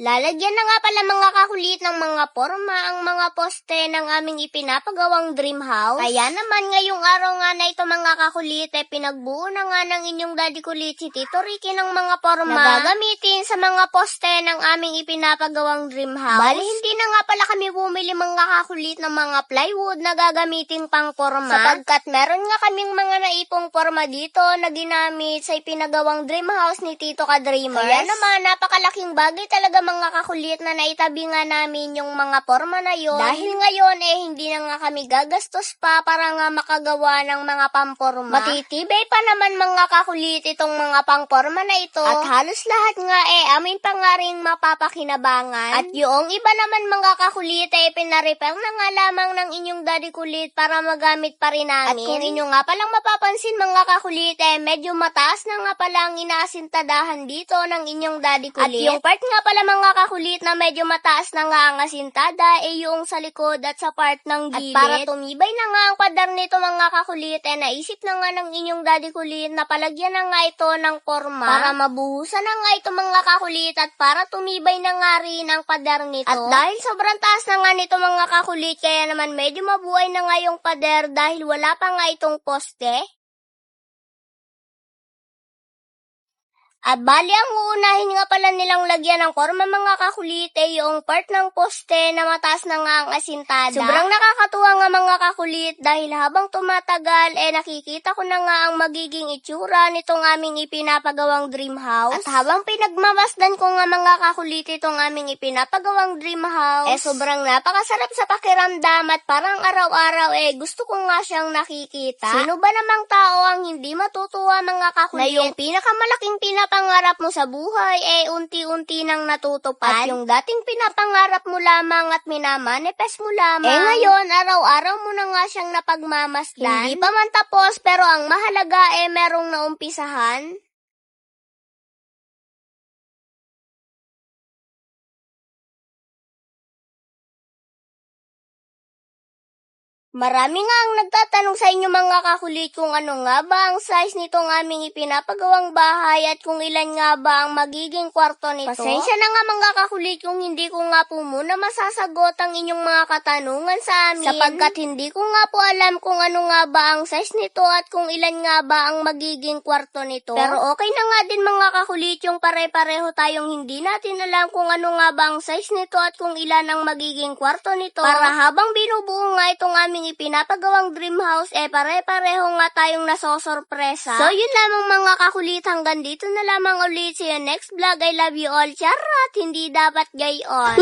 Lalagyan na nga pala mga kakulit ng mga forma ang mga poste ng aming ipinapagawang dream house. Kaya naman ngayong araw nga na ito mga kakulit pinagbuo na nga ng inyong daddy kulit si Tito Ricky ng mga forma na gagamitin sa mga poste ng aming ipinapagawang dream house. Bali hindi na nga pala kami bumili mga kakulit ng mga plywood na gagamitin pang forma. Sapagkat meron nga kaming mga naipong forma dito na ginamit sa ipinagawang dream house ni Tito Ka-Dreamers. Kaya naman napakalaking bagay talaga mga kakulit na naitabi nga namin yung mga forma na yon. Dahil ngayon hindi na nga kami gagastos pa para nga makagawa ng mga pamporma. Matitibay pa naman mga kakulit itong mga pangporma na ito. At halos lahat nga amin pa nga rin mapapakinabangan. At yung iba naman mga kakulit pinarepair na nga lamang ng inyong daddy kulit para magamit pa rin namin. At kung inyo nga palang mapapansin mga kakulit medyo mataas na nga pala ang inaasintadahan dito ng inyong daddy kulit. At yung part nga pala mga kakulit na medyo mataas na nga ang asintada yung sa likod at sa part ng gilid. At para tumibay na nga ang pader nito mga kakulit naisip na nga ng inyong daddy kulit na palagyan na nga ito ng forma para mabuhusan na nga ito mga kakulit at para tumibay na nga rin ang pader nito. At dahil sobrang taas na nga nito mga kakulit kaya naman medyo mabuhay na nga yung pader dahil wala pa nga itong poste. At bali ang uunahin nga pala nilang lagyan ng forma mga kakulit yung part ng poste na mataas na nga ang asintada. Sobrang nakakatuwa nga mga kakulit dahil habang tumatagal nakikita ko na nga ang magiging itsura nitong aming ipinapagawang dream house. At habang pinagmamasdan ko nga mga kakulit itong aming ipinapagawang dream house sobrang napakasarap sa pakiramdam at parang araw-araw gusto ko nga siyang nakikita. Sino ba namang tao ang hindi matutuwa mga kakulit na yung pinakamalaking pinapangarap mo sa buhay unti-unti nang natutupad. At yung dating pinapangarap mo lamang at minamanifest mo lamang ngayon araw-araw mo na nga siyang napagmamasdan. Hindi pa man tapos pero ang mahalaga merong naumpisahan. Marami nga ang nagtatanong sa inyo mga kakulit kung ano nga ba ang size nitong aming ipinapagawang bahay at kung ilan nga ba ang magiging kwarto nito. Pasensya na nga mga kakulit kung hindi ko nga po muna masasagot ang inyong mga katanungan sa amin. Sapagkat hindi ko nga po alam kung ano nga ba ang size nito at kung ilan nga ba ang magiging kwarto nito. Pero okay na nga din mga kakulit yung pare-pareho tayong hindi natin alam kung ano nga ba ang size nito at kung ilan ang magiging kwarto nito. Para habang binubuo nga itong aming ipinapagawang dream house pare-pareho nga tayong nasosorpresa. So yun lamang mga kakulit, hanggang dito na lamang ulit. See you next vlog. I love you all. Charot! Hindi dapat gayon.